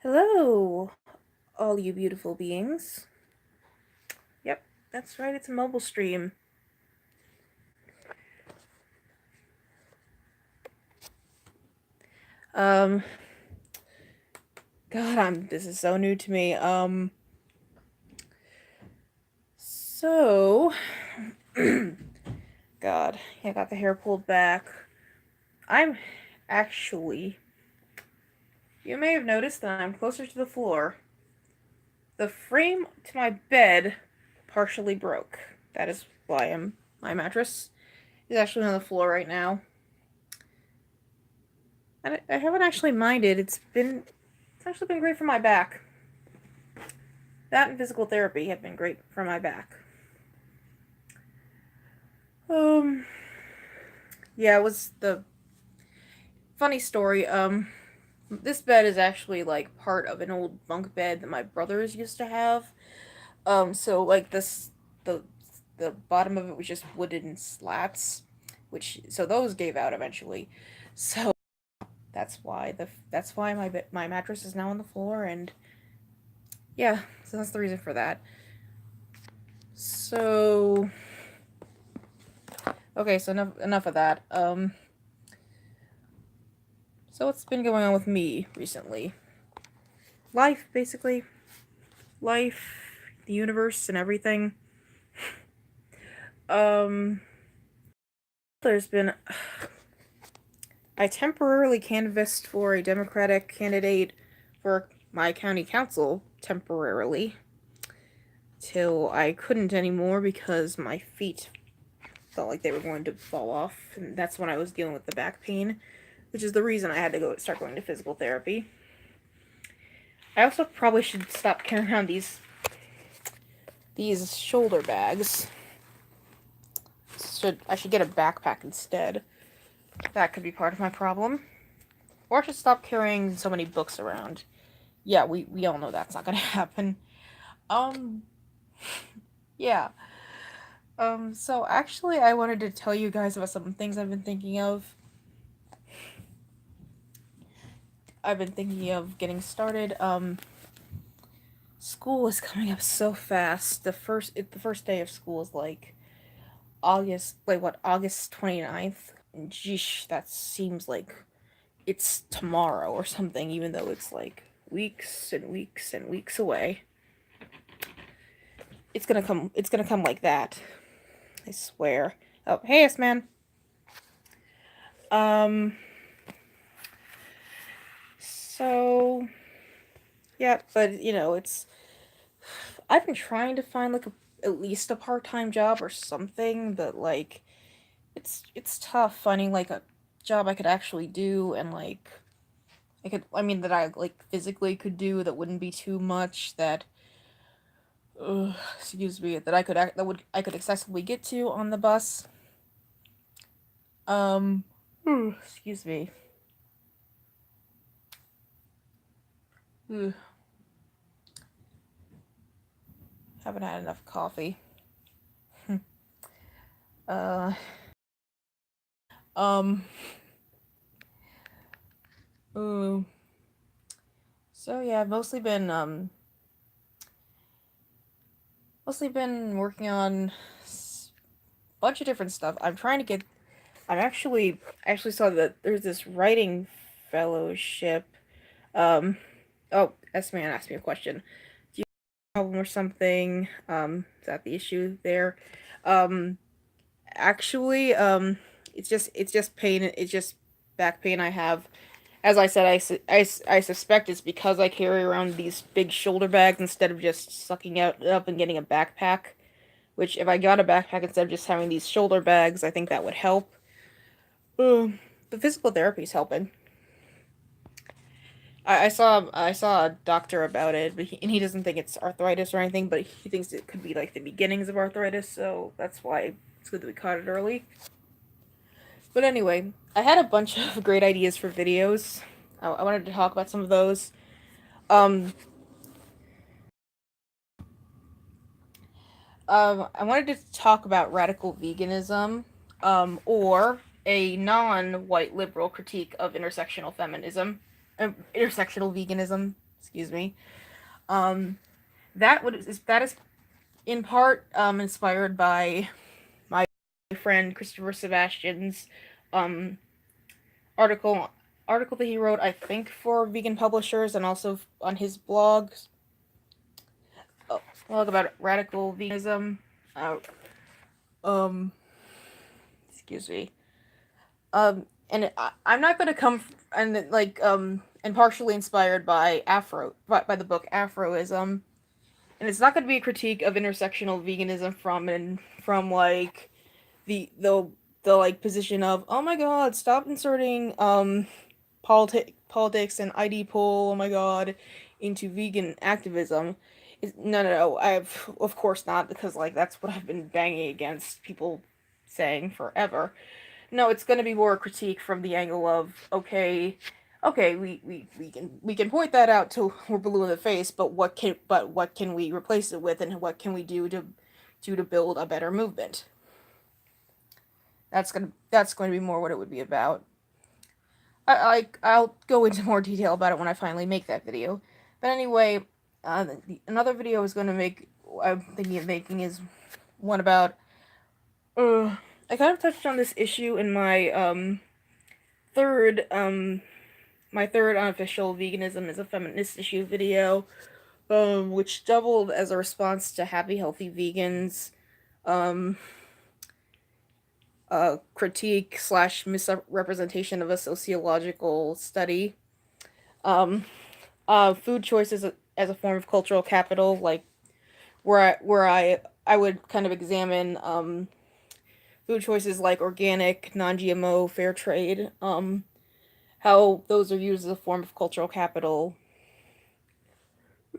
Hello, all you beautiful beings. Yep, that's right, it's a mobile stream. Um, God, this is so new to me. So, God, I got the hair pulled back. I'm actually, you may have noticed that I'm closer to the floor. The frame to my bed partially broke. That is why my mattress is actually on the floor right now. And I haven't actually minded. It's actually been great for my back. That and physical therapy have been great for my back. Yeah, it was the funny story. This bed is actually like part of an old bunk bed that my brothers used to have. So like the the bottom of it was just wooden slats, so those gave out eventually. So that's why my mattress is now on the floor, and yeah, so that's the reason for that. So okay, so enough of that. So what's been going on with me recently? Life, basically. Life, the universe, and everything. Um, there's been. I temporarily canvassed for a Democratic candidate for my county council, temporarily. Till I couldn't anymore because my feet felt like they were going to fall off, and that's when I was dealing with the back pain, which is the reason I had to start going to physical therapy. I also probably should stop carrying around these shoulder bags. I should get a backpack instead. That could be part of my problem. Or I should stop carrying so many books around. Yeah, we all know that's not gonna happen. Um, yeah. So actually I wanted to tell you guys about some things I've been thinking of. I've been thinking of getting started. School is coming up so fast. The first day of school is like August 29th? Geesh, that seems like it's tomorrow or something, even though it's like weeks and weeks and weeks away. It's gonna come like that. I swear. Oh, hey, S-Man. Um, so, yeah, but, I've been trying to find, like, at least a part-time job or something, but, like, it's tough finding, like, a job I could actually do, and, like, that I, like, physically could do, that wouldn't be too much, excuse me, that I could accessibly get to on the bus. Um, excuse me. Ugh, haven't had enough coffee. uh, um, ooh. So yeah, I've mostly been working on bunch of different stuff. I actually saw that there's this writing fellowship. Um, oh, S-Man asked me a question. Do you have a problem or something? Is that the issue there? Um, actually, it's just pain. It's just back pain I have. As I said, I suspect it's because I carry around these big shoulder bags instead of just sucking it up and getting a backpack. Which, if I got a backpack instead of just having these shoulder bags, I think that would help. The physical therapy's helping. I saw a doctor about it, and he doesn't think it's arthritis or anything, but he thinks it could be like the beginnings of arthritis, so that's why it's good that we caught it early. But anyway, I had a bunch of great ideas for videos. I wanted to talk about some of those. Um, I wanted to talk about radical veganism, or a non-white liberal critique of intersectional feminism, intersectional veganism. excuse me. That is in part inspired by my friend Christopher Sebastian's um, article article that he wrote, I think, for vegan publishers and also on his blog about radical veganism. Uh, um, excuse me. I'm not going to come and partially inspired by by the book Afroism, and it's not going to be a critique of intersectional veganism from like the like position of, oh my god, stop inserting politics and ID poll, oh my god, into vegan activism. No, I've of course not, because like that's what I've been banging against people saying forever. No, it's going to be more a critique from the angle of, okay, we can point that out till we're blue in the face, but what can we replace it with, and what can we do to build a better movement? That's going to be more what it would be about. I'll go into more detail about it when I finally make that video. But anyway, another video I'm thinking of making is one about. I kind of touched on this issue in third my third unofficial veganism is a feminist issue video, which doubled as a response to Happy Healthy Vegans um critique slash misrepresentation of a sociological study. Um, Food choices as a form of cultural capital, like where I would kind of examine food choices like organic, non-GMO, fair trade, how those are used as a form of cultural capital.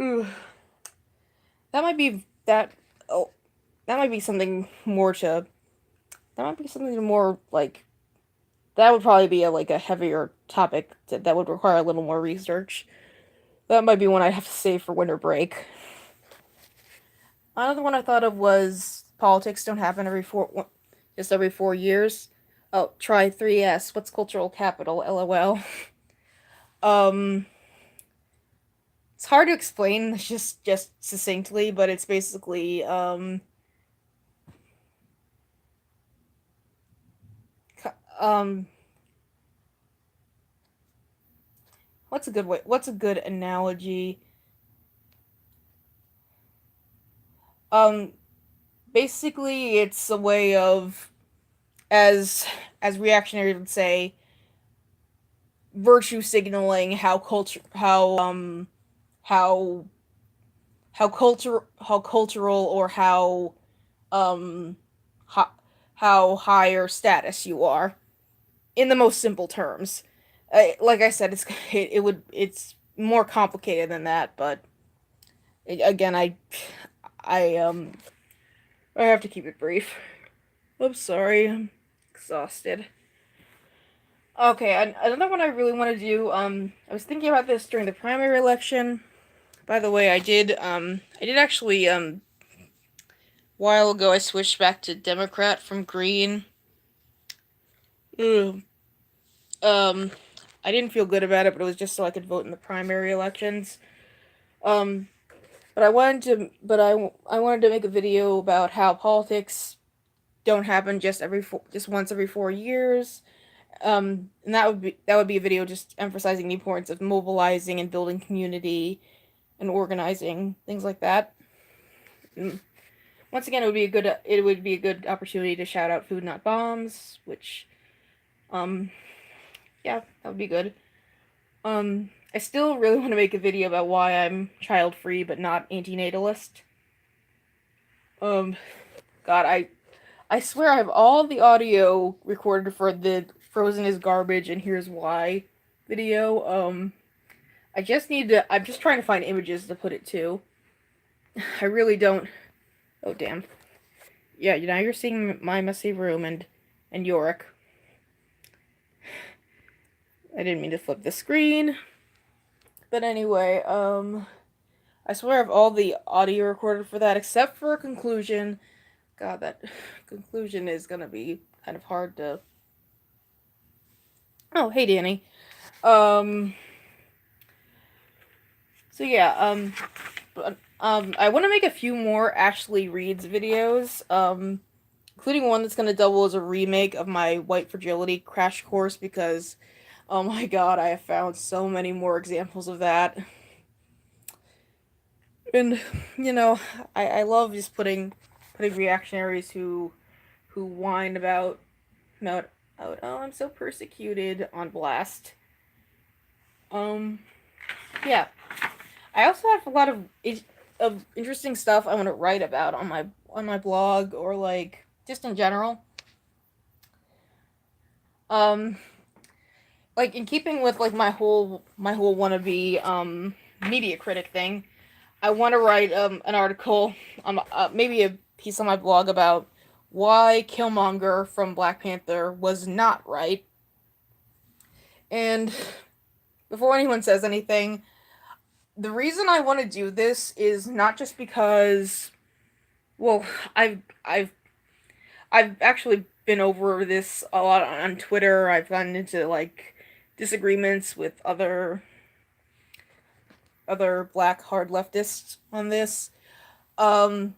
Ugh. That might be that. Oh, that might be something more to. That might be something more like. That would probably be a heavier topic that would require a little more research. That might be one I'd have to save for winter break. Another one I thought of was politics don't happen just every 4 years. Oh, try 3S. What's cultural capital? LOL. Um, it's hard to explain just succinctly, but it's basically um what's a good analogy? Um, Basically it's a way of, as reactionaries would say, virtue signaling how how cultural or um how, how higher status you are, in the most simple terms. Like I said, it's more complicated than that, but again, I I have to keep it brief. I'm sorry, I'm exhausted. Okay, another one I really want to do. I was thinking about this during the primary election. By the way, I did actually, a while ago, I switched back to Democrat from Green. Ugh. Um, I didn't feel good about it, but it was just so I could vote in the primary elections. Um, I wanted to make a video about how politics don't happen just once every 4 years. And that would be a video just emphasizing the importance of mobilizing and building community and organizing, things like that. And once again, it would be a good opportunity to shout out Food Not Bombs, which um yeah, that would be good. I still really want to make a video about why I'm child free but not antinatalist. Um God, I swear I have all the audio recorded for the Frozen is Garbage and Here's Why video. I'm just trying to find images to put it to. I really don't. Oh, damn. Yeah, now you're seeing my messy room and Yorick. I didn't mean to flip the screen. But anyway, I swear I have all the audio recorded for that except for a conclusion. God, that conclusion is gonna be kind of hard to. Oh, hey, Danny. Um, So yeah, I want to make a few more Ashley Reads videos, including one that's gonna double as a remake of my White Fragility crash course because, oh my god, I have found so many more examples of that. And I love just putting reactionaries who whine about, oh, I'm so persecuted on blast. Um, yeah. I also have a lot of interesting stuff I want to write about on my blog or like just in general. Um, like in keeping with like my whole wannabe media critic thing, I want to write an article maybe a piece on my blog about why Killmonger from Black Panther was not right. And before anyone says anything, the reason I want to do this is not just because, well, I've I've actually been over this a lot on Twitter. I've gotten into like disagreements with other black hard leftists on this. Um,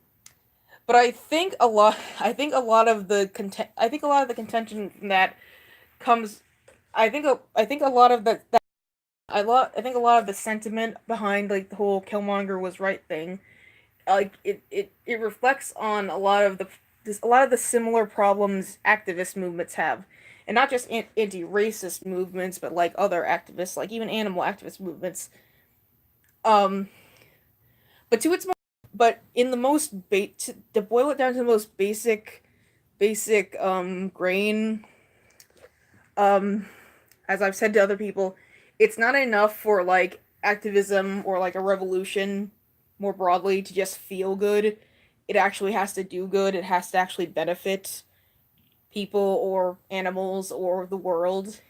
but I think a lot of the contention that comes I think a lot of I think a lot of the sentiment behind like the whole Killmonger was right thing, like it reflects on a lot of the similar problems activist movements have, and not just anti-racist movements, but like other activists, like even animal activist movements. Um, but to its but in the to boil it down to the most basic grain, um as I've said to other people, it's not enough for like activism or like a revolution more broadly to just feel good. It actually has to do good. It has to actually benefit people or animals or the world.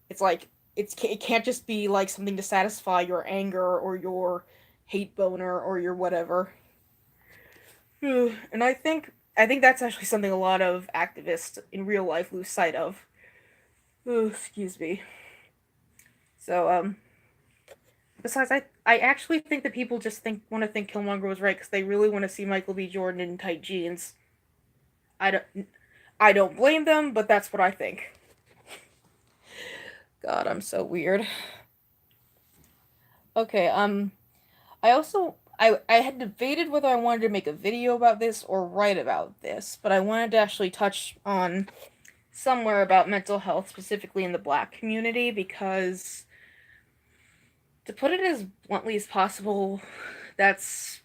It's like it can't just be like something to satisfy your anger or your hate boner or your whatever. And I think that's actually something a lot of activists in real life lose sight of. Excuse me. So besides, I actually think that people just want to think Killmonger was right because they really want to see Michael B. Jordan in tight jeans. I don't I don't blame them, but that's what I think. God, I'm so weird. Okay, I had debated whether I wanted to make a video about this or write about this, but I wanted to actually touch on somewhere about mental health, specifically in the black community, because to put it as bluntly as possible, that's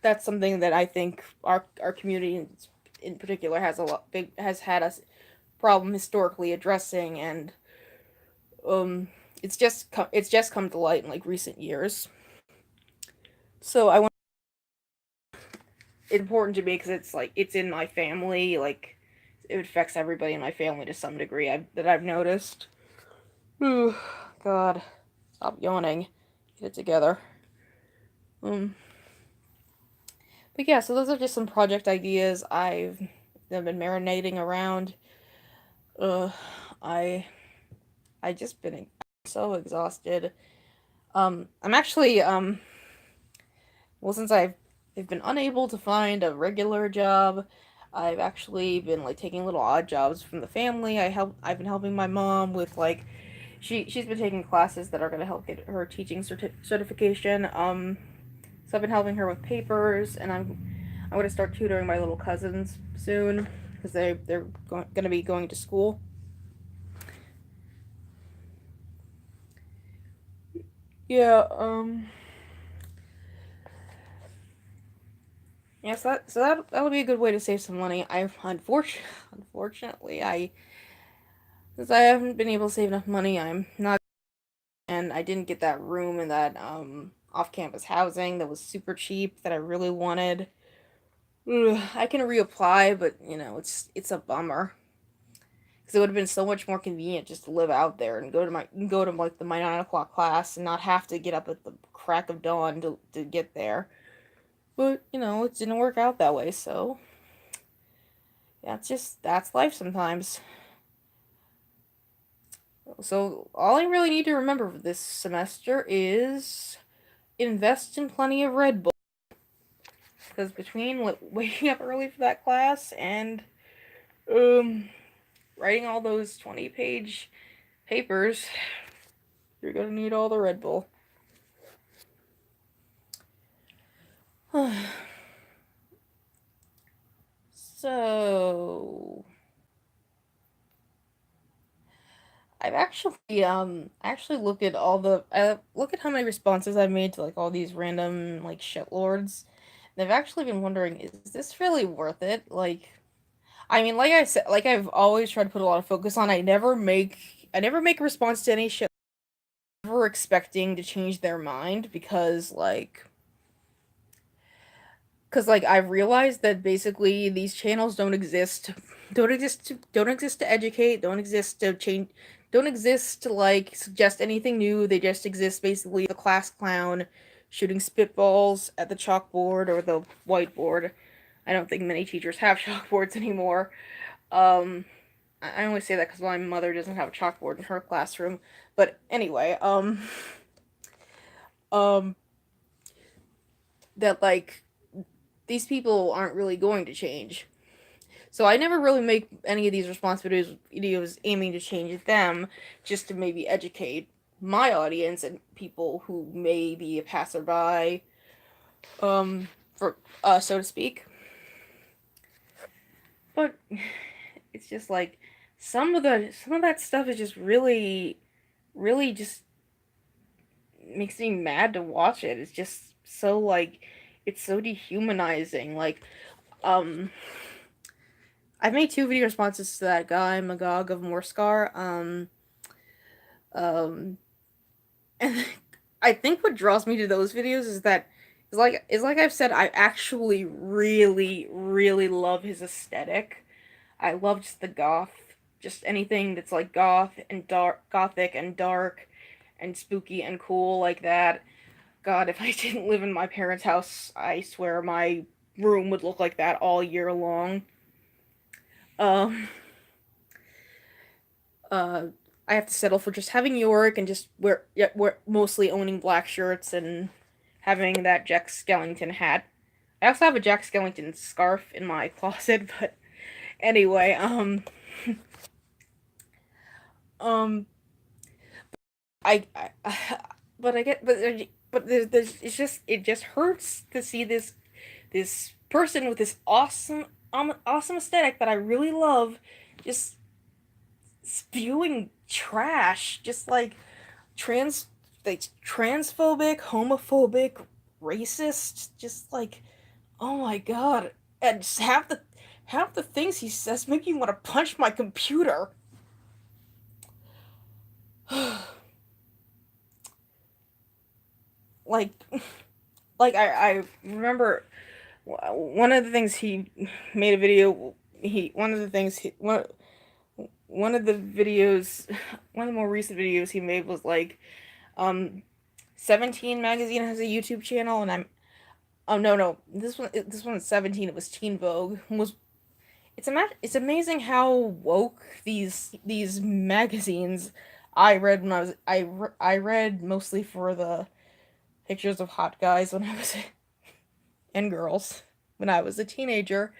that's something that I think our community in particular has had a problem historically addressing, and um it's just come to light in like recent years. So I want it's important to me because it's like it's in my family, like it affects everybody in my family to some degree that I've noticed. Ooh, God, stop yawning. Get it together. Um, but yeah, so those are just some project ideas I've been marinating around. Uh, I I just been so exhausted. I'm actually well, since I've been unable to find a regular job, I've actually been like taking little odd jobs from the family. I've been helping my mom with like she's been taking classes that are going to help get her teaching certification. So I've been helping her with papers, and I'm going to start tutoring my little cousins soon because they're going to be going to school. Yeah, yeah, so that'll be a good way to save some money. Unfortunately, I since I haven't been able to save enough money, I'm not, and I didn't get that room in that off-campus housing that was super cheap that I really wanted. Ugh, I can reapply, but it's a bummer because it would have been so much more convenient just to live out there and go to like my 9 o'clock class and not have to get up at the crack of dawn to get there. But it didn't work out that way, so yeah, that's life sometimes. So all I really need to remember this semester is invest in plenty of Red Bull. Because between waking up early for that class and um writing all those 20-page papers, you're gonna need all the Red Bull. So I've actually looked at look at how many responses I've made to like all these random like shitlords. And I've actually been wondering, is this really worth it? Like, I mean, like I said, like I've always tried to put a lot of focus on. I never make a response to any shit, ever expecting to change their mind because I've realized that basically these channels don't exist to educate, don't exist to change, don't exist to like suggest anything new. They just exist basically the class clown shooting spitballs at the chalkboard or the whiteboard. I don't think many teachers have chalkboards anymore. Um, I only say that because my mother doesn't have a chalkboard in her classroom. But anyway, um, that like these people aren't really going to change. So I never really make any of these response videos aiming to change them, just to maybe educate my audience and people who may be a passerby, for so to speak. But it's just like some of that stuff is just really just makes me mad to watch it. It's just so like it's so dehumanizing. Like um I've made two video responses to that guy, Magog of Morskar. Um, and I think what draws me to those videos is that is like I've said, I actually really love his aesthetic. I love just the goth, just anything that's like goth and gothic and dark and spooky and cool like that. God, if I didn't live in my parents' house, I swear my room would look like that all year long. Um, uh I have to settle for just having York and just wear mostly owning black shirts and having that Jack Skellington hat. I also have a Jack Skellington scarf in my closet, but anyway, um I but I get but it just hurts to see this person with this awesome aesthetic that I really love just spewing trash, just like transphobic, homophobic, racist, just like oh my god. And just half the things he says make me want to punch my computer. like I remember one of the things he made a video he one of the things he one of the videos one of the more recent videos he made was like um 17 magazine has a YouTube channel and I'm oh no this one's 17, it was Teen Vogue was it's amazing how woke these magazines I read when I read mostly for the pictures of hot guys when I was and girls when I was a teenager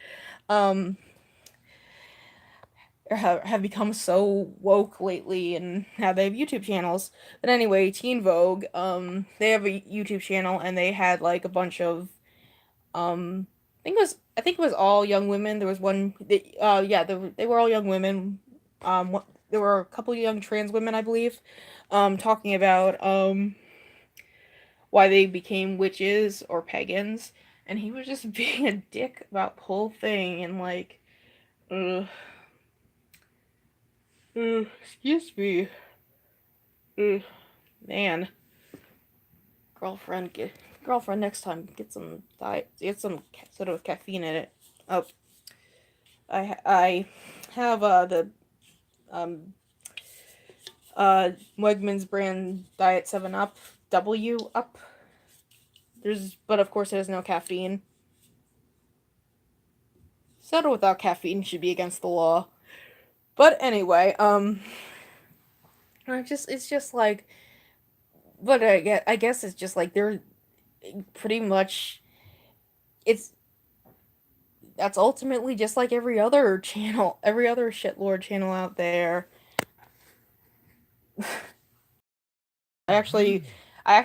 um have become so woke lately and how they have YouTube channels. But anyway, Teen Vogue, they have a YouTube channel and they had like a bunch of I think it was all young women. There was yeah, they were all young women. There were a couple young trans women, I believe, talking about why they became witches or pagans, and he was just being a dick about the whole thing and like, uh, excuse me, uh, man, girlfriend, girlfriend. Next time, get some sort of caffeine in it. Oh, I have the um Wegmans brand Diet 7 Up W Up. But of course it has no caffeine. Soda without caffeine should be against the law. But anyway, it's just like, but I guess it's just like pretty much it's that's ultimately just like every other channel, every other shitlord channel out there. I actually, I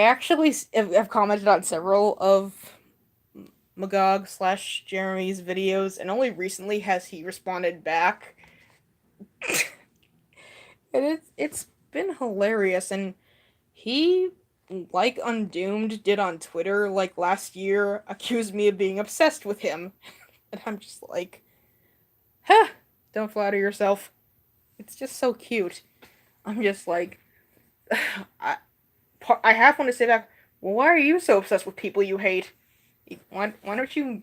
actually, have commented on several of Magog slash Jeremy's videos, and only recently has he responded back. And it's been hilarious, and he, like Undoomed did on Twitter like last year, accused me of being obsessed with him, and I'm just like, huh, don't flatter yourself. It's just so cute. I'm just like, I I half want to say back, well, why are you so obsessed with people you hate? Why don't you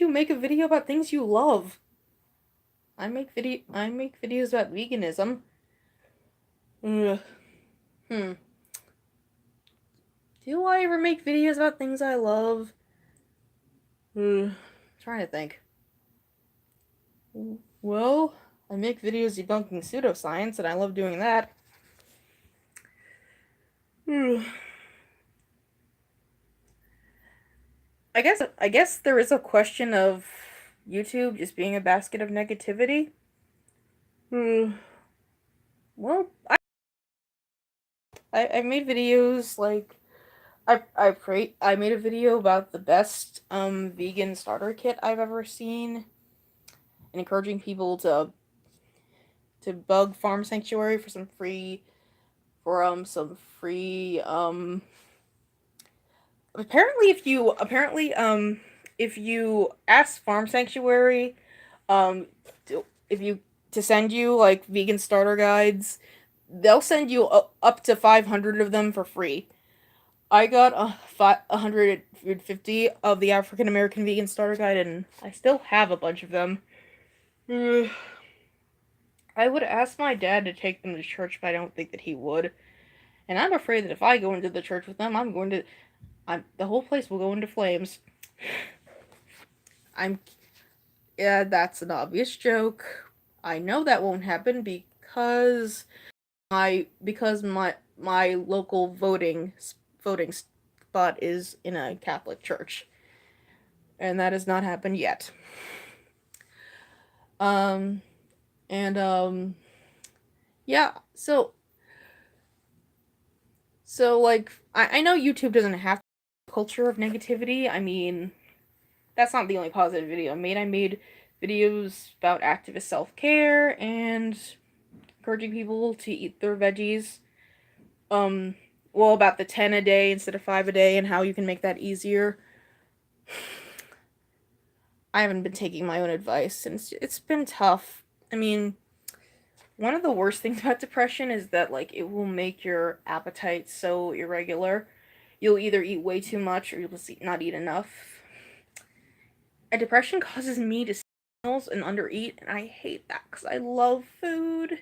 make a video about things you love? I make videos about veganism. Ugh. Hmm. Do I ever make videos about things I love? Trying to think. Well, I make videos debunking pseudoscience, and I love doing that. I guess there is a question of YouTube just being a basket of negativity. Well, I made videos like I made a video about the best vegan starter kit I've ever seen, and encouraging people to bug Farm Sanctuary for some free if you ask Farm Sanctuary um if you to send you like vegan starter guides, they'll send you up to 500 of them for free. I got 150 of the African American Vegan Starter Guide, and I still have a bunch of them. I would ask my dad to take them to church, but I don't think that he would. And I'm afraid that if I go into the church with them, the whole place will go into flames. I'm Yeah, that's an obvious joke. I know that won't happen because my local voting spot is in a Catholic church, and that has not happened yet. Um, and yeah, so like I know YouTube doesn't have a culture of negativity. I mean, that's not the only positive video I made. I made videos about activist self-care and encouraging people to eat their veggies. Um, well, about the 10 a day instead of 5 a day and how you can make that easier. I haven't been taking my own advice, and it's been tough. I mean, one of the worst things about depression is that like it will make your appetite so irregular. You'll either eat way too much or you'll just not eat enough. And depression causes me to meals and undereat, and I hate that because I love food.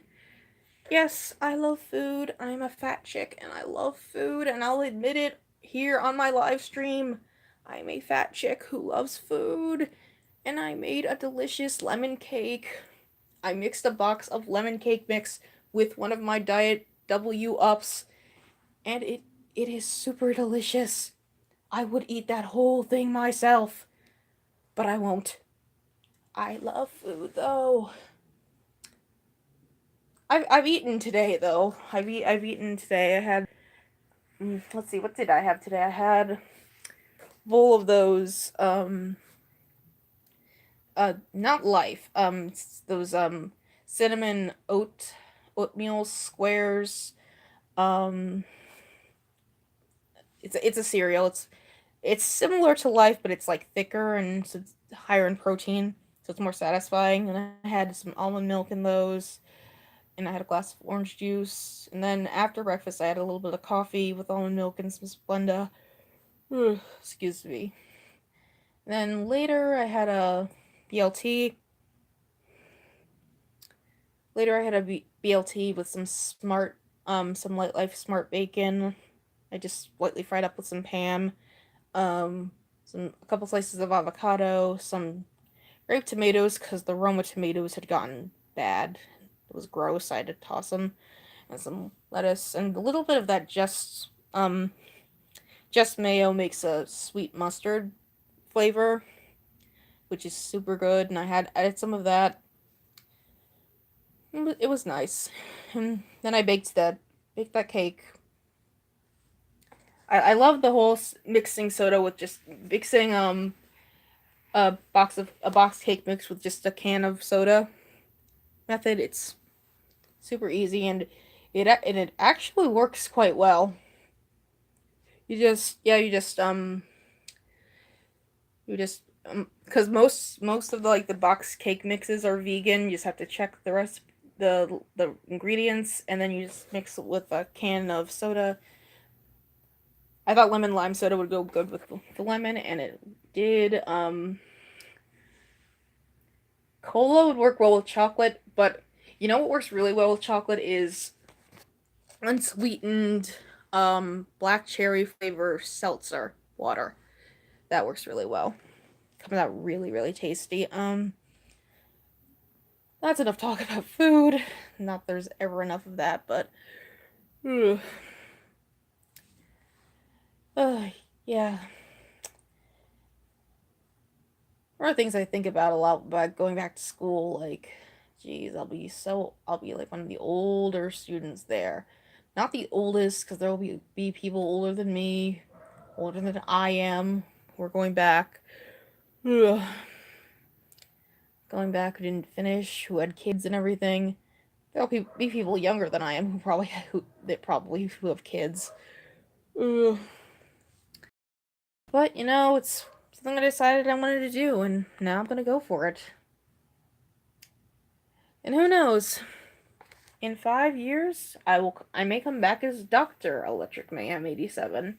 Yes, I love food. I'm a fat chick and I love food, and I'll admit it here on my live stream. I'm a fat chick who loves food, and I made a delicious lemon cake. I mixed a box of lemon cake mix with one of my Diet W ups, and it is super delicious. I would eat that whole thing myself, but I won't. I love food though. I've eaten today though. I've eaten today. I had let's see, what did I have today? I had a bowl of those not life those cinnamon oatmeal squares. um it's a cereal. It's similar to life, but it's like thicker and so it's higher in protein, so it's more satisfying. And I had some almond milk in those, and I had a glass of orange juice. And then after breakfast, I had a little bit of coffee with almond milk and some Splenda. Excuse me. And then later, I had a BLT. Later, I had a BLT with some Light Life Smart bacon. I just lightly fried up with some Pam. A couple slices of avocado, some grape tomatoes because the Roma tomatoes had gotten bad. It was gross. I had to toss them, and some lettuce and a little bit of that just Just Mayo makes a sweet mustard flavor, which is super good, and I had some of that. It was nice. And then I baked that cake. I love the whole mixing soda with just mixing a box cake mix with just a can of soda method. It's super easy, and it actually works quite well. You just because most of the like the box cake mixes are vegan. You just have to check the ingredients, and then you just mix it with a can of soda. I thought lemon lime soda would go good with the lemon, and it did. Cola would work well with chocolate, but you know what works really well with chocolate is unsweetened black cherry flavor seltzer water. That works really well. Comes out really, really tasty. That's enough talk about food. Not there's ever enough of that, but ugh. Uh, yeah. One of the things I think about a lot about going back to school, like, geez, I'll be like one of the older students there. Not the oldest, because there will be people older than me, older than I am. We're going back. Ugh. Going back who didn't finish, who had kids and everything. There'll be people younger than I am who have kids. Ugh. But it's something I decided I wanted to do, and now I'm gonna go for it. And who knows? In 5 years, I may come back as Doctor Electric Mayhem 87.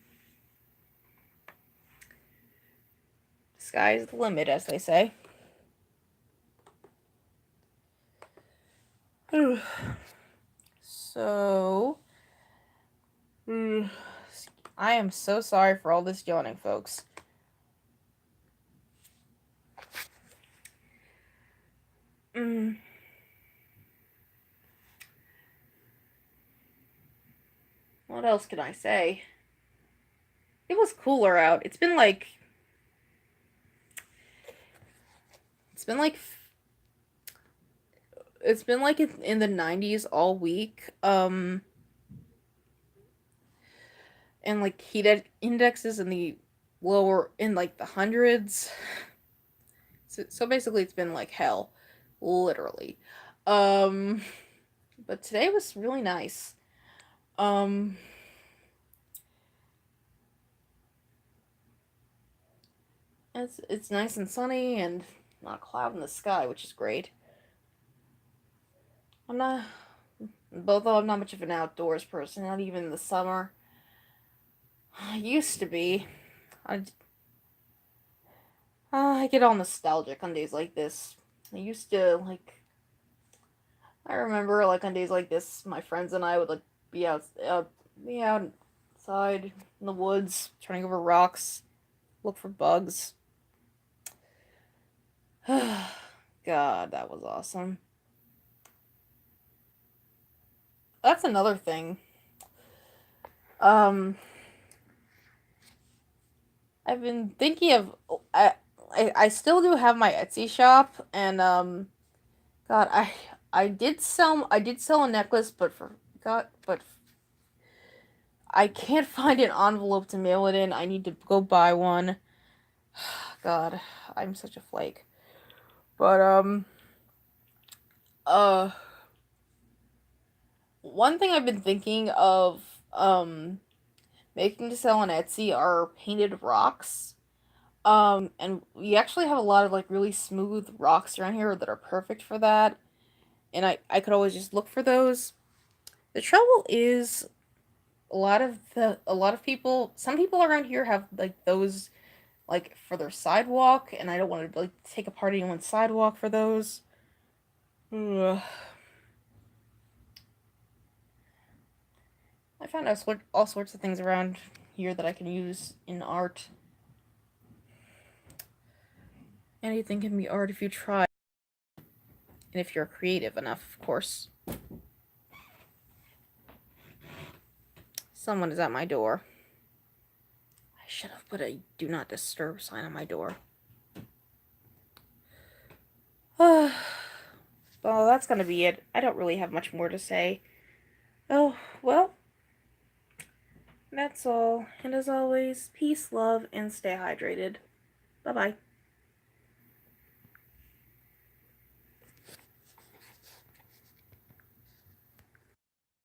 Sky's the limit, as they say. So, I am so sorry for all this yawning, folks. What else can I say? It was cooler out. It's been like in the 90s all week. And like heat indexes in the lower in like the hundreds. So basically it's been like hell, literally. Um but today was really nice. Um it's nice and sunny and not a cloud in the sky, which is great. I'm not Both of I'm not much of an outdoors person, not even in the summer. I used to be. I I get all nostalgic on days like this. I used to like. I remember like on days like this, my friends and I would like be outside in the woods, turning over rocks, look for bugs. God, that was awesome. That's another thing. Um, I've been thinking of. I still do have my Etsy shop, and God, I did sell a necklace, but I can't find an envelope to mail it in. I need to go buy one. God, I'm such a flake. But uh one thing I've been thinking of making to sell on Etsy are painted rocks. And we actually have a lot of like really smooth rocks around here that are perfect for that. And I could always just look for those. The trouble is a lot of people some people around here have like those like for their sidewalk, and I don't want to like take apart anyone's sidewalk for those. Ugh. I found all sorts of things around here that I can use in art. Anything can be art if you try, and if you're creative enough, of course. Someone is at my door. should have put a do not disturb sign on my door. Well, that's gonna be it. I don't really have much more to say. Oh, well, that's all. And as always, peace, love, and stay hydrated. Bye-bye.